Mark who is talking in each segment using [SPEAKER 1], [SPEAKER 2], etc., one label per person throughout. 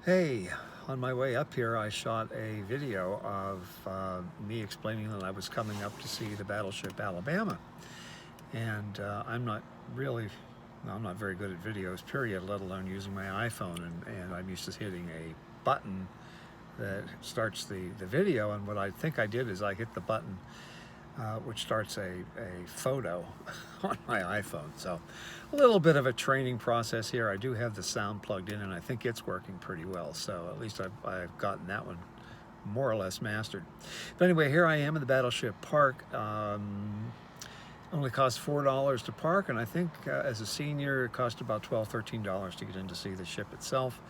[SPEAKER 1] Hey, on my way up here, I shot a video of me explaining that I was coming up to see the Battleship Alabama. And I'm not very good at videos, period, let alone using my iPhone. And I'm used to hitting a button that starts the video. And what I think I did is I hit the button which starts a photo on my iPhone. So a little bit of a training process here. I do have the sound plugged in and I think it's working pretty well. So at least I've gotten that one more or less mastered. But anyway, here I am in the Battleship Park. Only costs $4 to park, and I think as a senior it cost about $12, $13 to get in to see the ship itself.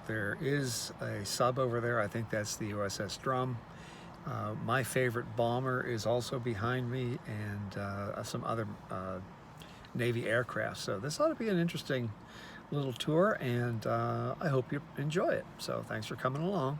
[SPEAKER 1] There is a sub over there. I think that's the USS Drum. My favorite bomber is also behind me, and some other Navy aircraft. So this ought to be an interesting little tour, and I hope you enjoy it. So thanks for coming along.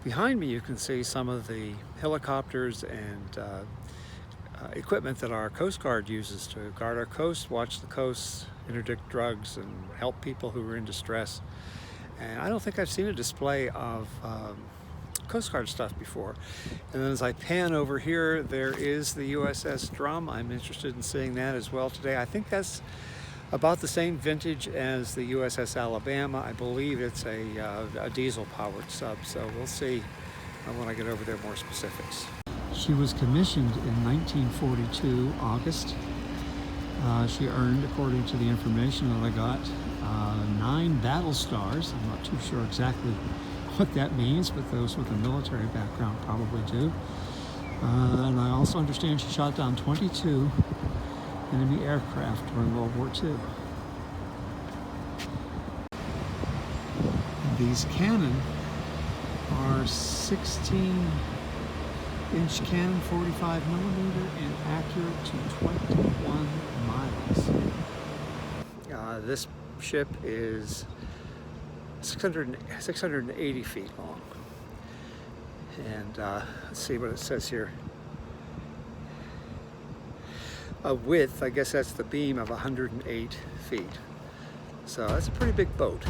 [SPEAKER 1] Behind me you can see some of the helicopters and equipment that our Coast Guard uses to guard our coast, watch the coast, interdict drugs, and help people who are in distress. And I don't think I've seen a display of Coast Guard stuff before. And then as I pan over here, there is the USS Drum. I'm interested in seeing that as well today. I think that's about the same vintage as the USS Alabama. I believe it's a diesel-powered sub, so we'll see when I get over there more specifics. She was commissioned in 1942, August. She earned, according to the information that I got, 9 battle stars. I'm not too sure exactly what that means, but those with a military background probably do. And I also understand she shot down 22 enemy aircraft during World War II. These cannon are 16-inch cannon, 45 millimeter, and accurate to 21 miles. This ship is 680 feet long. And let's see what it says here. A width, I guess that's the beam, of 108 feet. So that's a pretty big boat.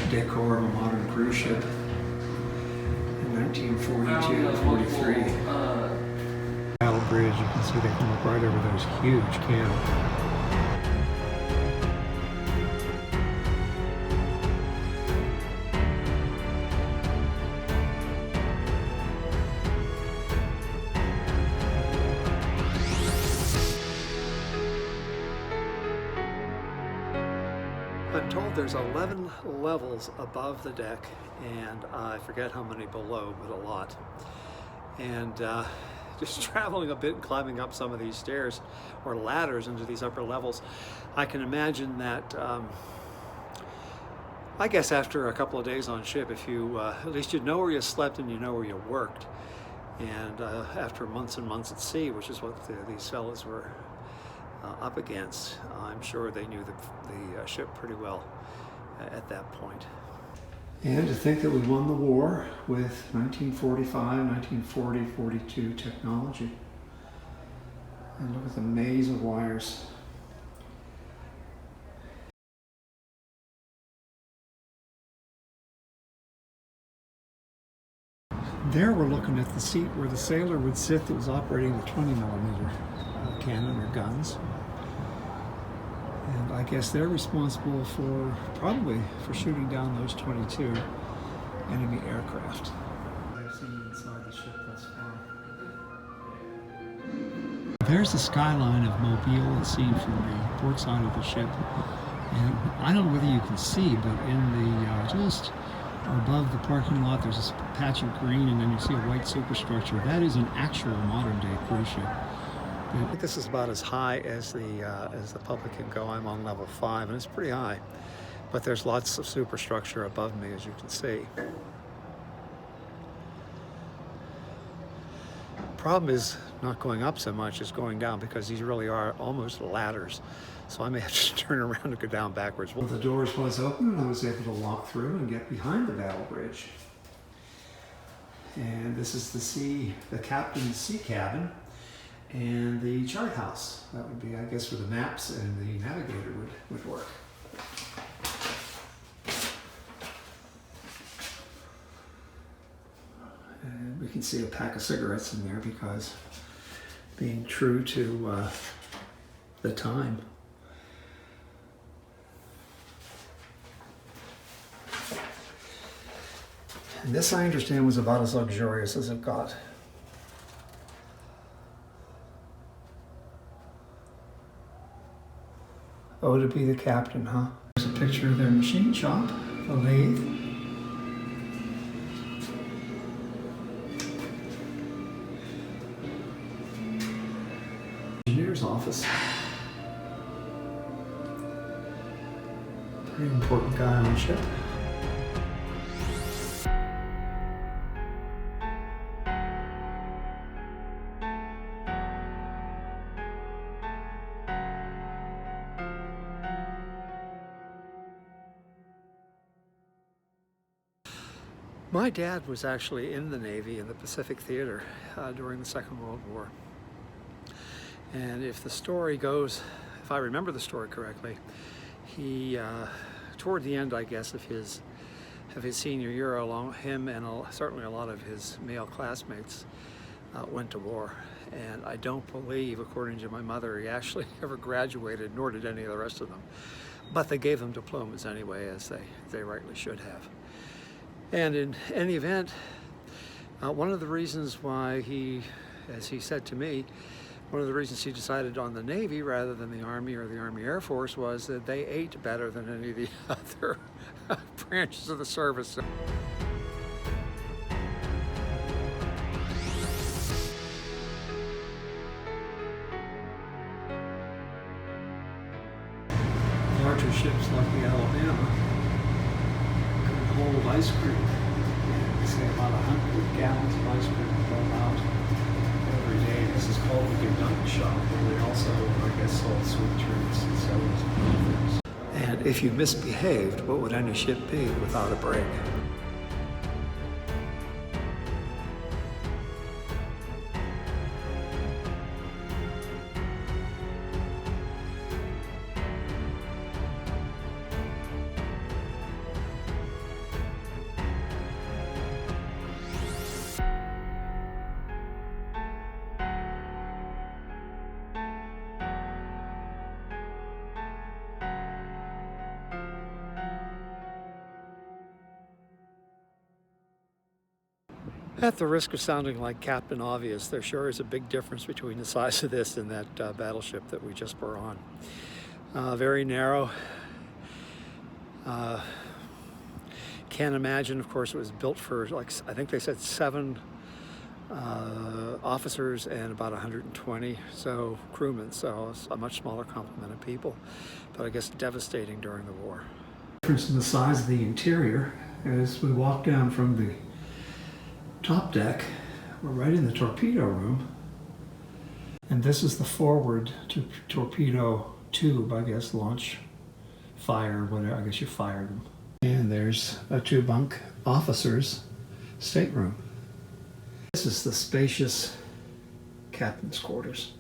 [SPEAKER 1] Decor of a modern cruise ship in 1942-43. Battle bridge, you can see they come up right over those huge cannons. I'm told there's 11 levels above the deck, and I forget how many below, but a lot. And just traveling a bit and climbing up some of these stairs or ladders into these upper levels, I can imagine that I guess after a couple of days on ship, if you at least you know where you slept and you know where you worked, And after months and months at sea, which is what these fellows were up against, I'm sure they knew the ship pretty well at that point. And to think that we won the war with 1945, 1940, 42 technology. And look at the maze of wires. There we're looking at the seat where the sailor would sit that was operating the 20mm cannon or guns. And I guess they're responsible probably for shooting down those 22 enemy aircraft. I've seen inside the ship thus far. There's the skyline of Mobile, as seen from the port side of the ship. And I don't know whether you can see, but in the just above the parking lot, there's this patch of green, and then you see a white superstructure. That is an actual modern-day cruise ship. I think this is about as high as the public can go. I'm on level 5, and it's pretty high. But there's lots of superstructure above me, as you can see. Problem is not going up so much as going down, because these really are almost ladders. So I may have to turn around and go down backwards. Well, the doors was open, and I was able to walk through and get behind the battle bridge. And this is the Captaincy Cabin and the chart house. That would be, I guess, where the maps and the navigator would work. And we can see a pack of cigarettes in there, because being true to the time. And this, I understand, was about as luxurious as it got. Oh, to be the captain, huh? There's a picture of their machine shop, the lathe. Engineer's office. Pretty important guy on the ship. My dad was actually in the Navy in the Pacific Theater during the Second World War. And if the story goes, if I remember the story correctly, he, toward the end, I guess, of his senior year, him and certainly a lot of his male classmates went to war. And I don't believe, according to my mother, he actually ever graduated, nor did any of the rest of them. But they gave them diplomas anyway, as they rightly should have. And in any event, one of the reasons why he, as he said to me, one of the reasons he decided on the Navy rather than the Army or the Army Air Force was that they ate better than any of the other branches of the service. Larger ships like the Alabama hold ice cream. They say about 100 gallons of ice cream thrown out every day. This is called the Dunk Shop, where they also, I guess, sold sweet treats and sodas and other things. And if you misbehaved, what would any ship be without a break? At the risk of sounding like Captain Obvious, there sure is a big difference between the size of this and that battleship that we just were on. Very narrow. Can't imagine, of course, it was built for, like, I think they said 7 officers and about 120 crewmen, so it's a much smaller complement of people, but I guess devastating during the war. The difference in the size of the interior as we walk down from the top deck, We're right in the torpedo room. And this is the forward to torpedo tube, I guess, launch, fire, whatever, I guess you fired them. And there's a two-bunk officer's stateroom. This is the spacious captain's quarters.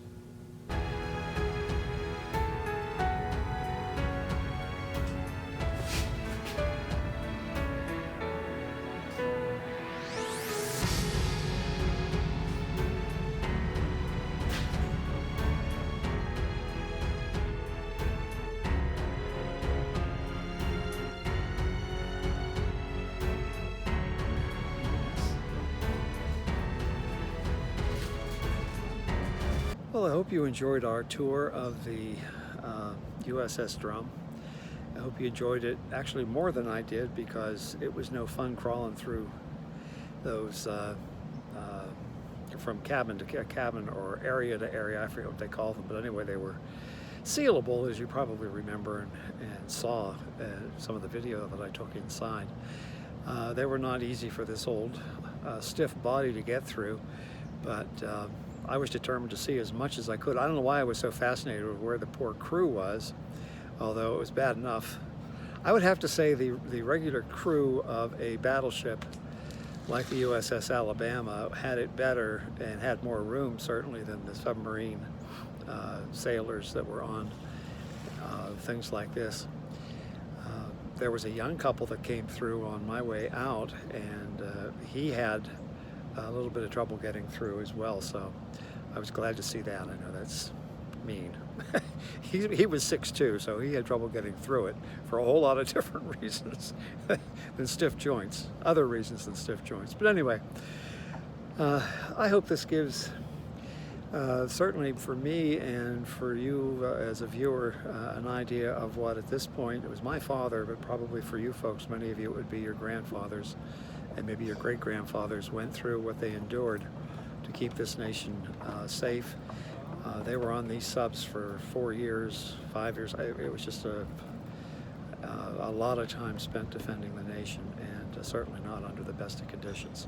[SPEAKER 1] Well, I hope you enjoyed our tour of the USS Drum. I hope you enjoyed it actually more than I did, because it was no fun crawling through those from cabin to cabin or area to area. I forget what they call them, but anyway, they were sealable, as you probably remember and saw some of the video that I took inside. They were not easy for this old stiff body to get through, but I was determined to see as much as I could. I don't know why I was so fascinated with where the poor crew was, although it was bad enough. I would have to say the regular crew of a battleship like the USS Alabama had it better and had more room, certainly, than the submarine sailors that were on things like this. There was a young couple that came through on my way out, and he had a little bit of trouble getting through as well, so I was glad to see that. I know that's mean. He was 6'2", so he had trouble getting through it for a whole lot of different reasons than stiff joints, other reasons than stiff joints. But anyway, I hope this gives, certainly for me and for you as a viewer, an idea of what at this point, it was my father, but probably for you folks, many of you, it would be your grandfathers and maybe your great-grandfathers went through, what they endured to keep this nation safe. They were on these subs for 4 years, 5 years. It was just a lot of time spent defending the nation, and certainly not under the best of conditions.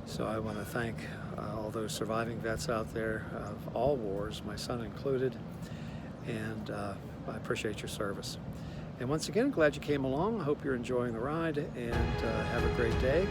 [SPEAKER 1] So I want to thank all those surviving vets out there of all wars, my son included, and I appreciate your service. And once again, glad you came along. I hope you're enjoying the ride, and have a great day.